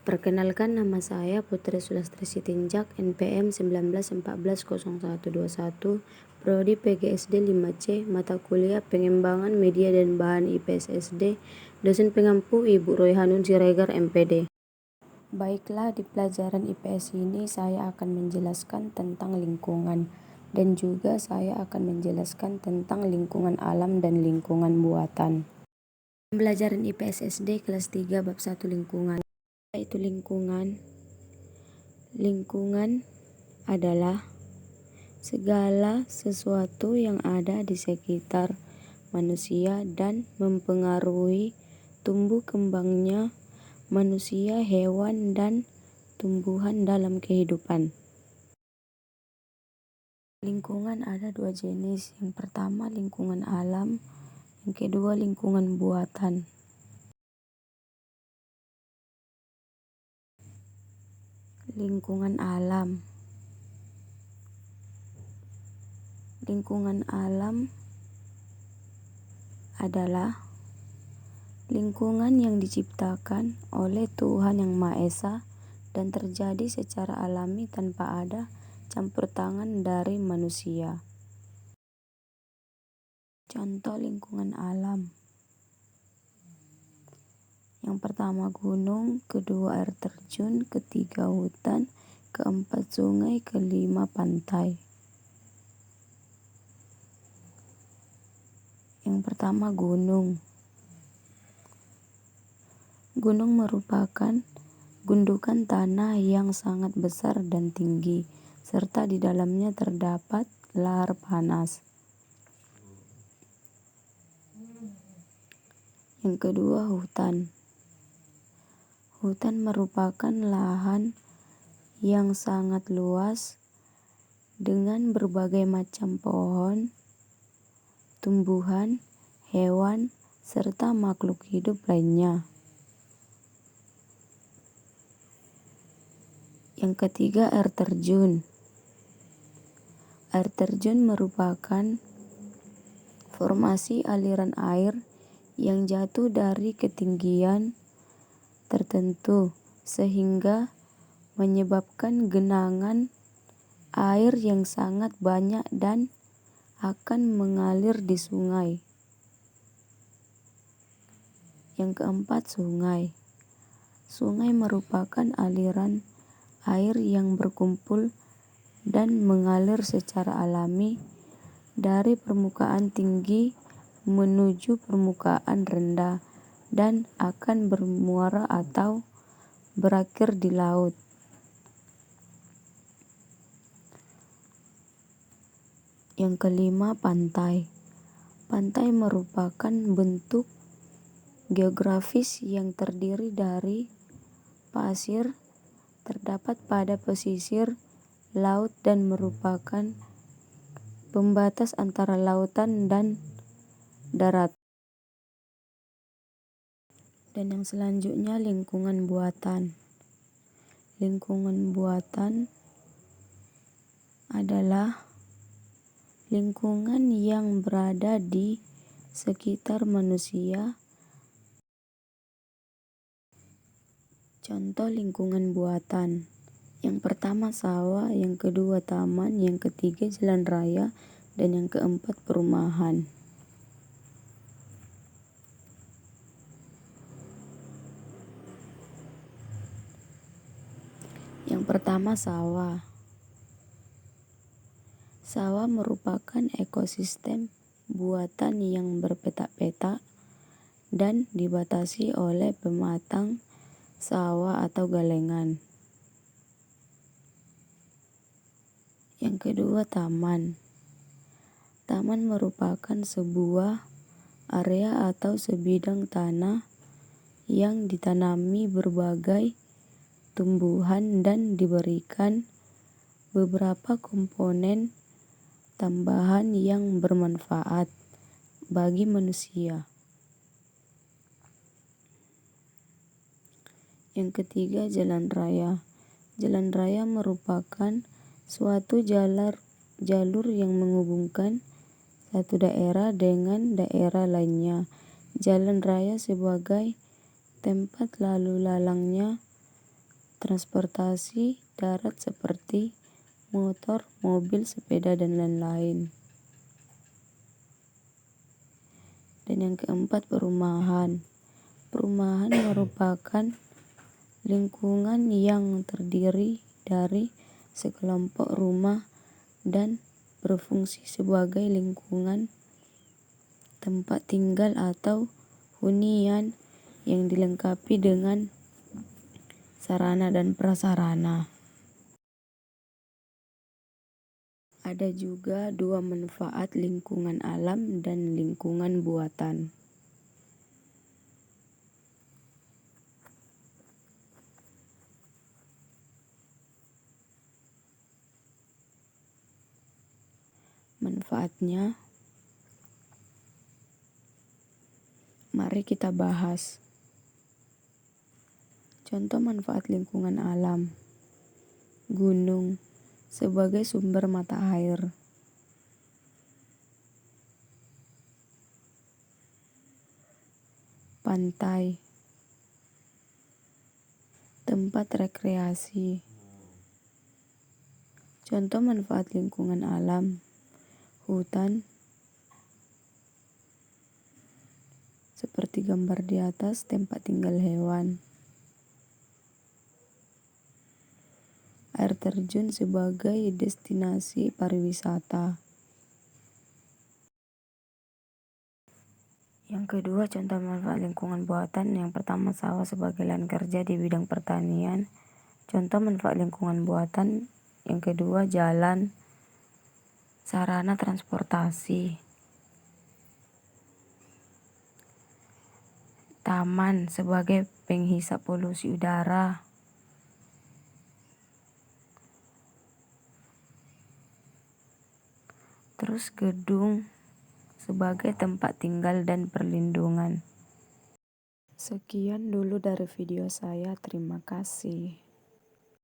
Perkenalkan, nama saya Putri Sulastri Sitinjak, NPM 19140121, Prodi PGSD 5C, mata kuliah Pengembangan Media dan Bahan IPSSD, dosen pengampu Ibu Royhanun Siregar, MPD. Baiklah, di pelajaran IPS ini saya akan menjelaskan tentang lingkungan, dan juga saya akan menjelaskan tentang lingkungan alam dan lingkungan buatan. Pembelajaran IPS SD kelas 3 bab 1 lingkungan. Yaitu lingkungan. Lingkungan adalah segala sesuatu yang ada di sekitar manusia dan mempengaruhi tumbuh kembangnya manusia, hewan, dan tumbuhan dalam kehidupan. Lingkungan ada dua jenis. Yang pertama lingkungan alam, yang kedua lingkungan buatan. Lingkungan alam. Lingkungan alam adalah lingkungan yang diciptakan oleh Tuhan Yang Maha Esa dan terjadi secara alami tanpa ada campur tangan dari manusia. Contoh lingkungan alam. Yang pertama gunung, kedua air terjun, ketiga hutan, keempat sungai, kelima pantai. Yang pertama gunung. Gunung merupakan gundukan tanah yang sangat besar dan tinggi, serta di dalamnya terdapat lahar panas. Yang kedua hutan. Hutan merupakan lahan yang sangat luas dengan berbagai macam pohon, tumbuhan, hewan, serta makhluk hidup lainnya. Yang ketiga air terjun. Air terjun merupakan formasi aliran air yang jatuh dari ketinggian tertentu sehingga menyebabkan genangan air yang sangat banyak dan akan mengalir di sungai. Yang keempat sungai. Sungai merupakan aliran air yang berkumpul dan mengalir secara alami dari permukaan tinggi menuju permukaan rendah dan akan bermuara atau berakhir di laut. Yang kelima pantai. Pantai merupakan bentuk geografis yang terdiri dari pasir, terdapat pada pesisir laut dan merupakan pembatas antara lautan dan darat. Dan yang selanjutnya lingkungan buatan. Lingkungan buatan adalah lingkungan yang berada di sekitar manusia. Contoh lingkungan buatan. Yang pertama sawah, yang kedua taman, yang ketiga jalan raya, dan yang keempat perumahan. Yang pertama sawah. Sawah merupakan ekosistem buatan yang berpetak-petak dan dibatasi oleh pematang sawah atau galengan. Yang kedua taman. Taman merupakan sebuah area atau sebidang tanah yang ditanami berbagai tumbuhan dan diberikan beberapa komponen tambahan yang bermanfaat bagi manusia. Yang ketiga jalan raya. Jalan raya merupakan suatu jalur yang menghubungkan satu daerah dengan daerah lainnya. Jalan raya sebagai tempat lalu lalangnya transportasi darat seperti motor, mobil, sepeda, dan lain-lain. Dan yang keempat, perumahan. Perumahan merupakan lingkungan yang terdiri dari sekelompok rumah dan berfungsi sebagai lingkungan tempat tinggal atau hunian yang dilengkapi dengan sarana dan prasarana. Ada juga dua manfaat lingkungan alam dan lingkungan buatan. Manfaatnya, mari kita bahas. Contoh manfaat lingkungan alam. Gunung sebagai sumber mata air. Pantai, tempat rekreasi. Contoh manfaat lingkungan alam. Hutan, seperti gambar di atas, tempat tinggal hewan. Air terjun sebagai destinasi pariwisata. Yang kedua, contoh manfaat lingkungan buatan. Yang pertama, sawah sebagai lahan kerja di bidang pertanian. Contoh manfaat lingkungan buatan. Yang kedua, jalan, sarana transportasi. Taman sebagai penghisap polusi udara. Terus gedung sebagai tempat tinggal dan perlindungan. Sekian dulu dari video saya, terima kasih.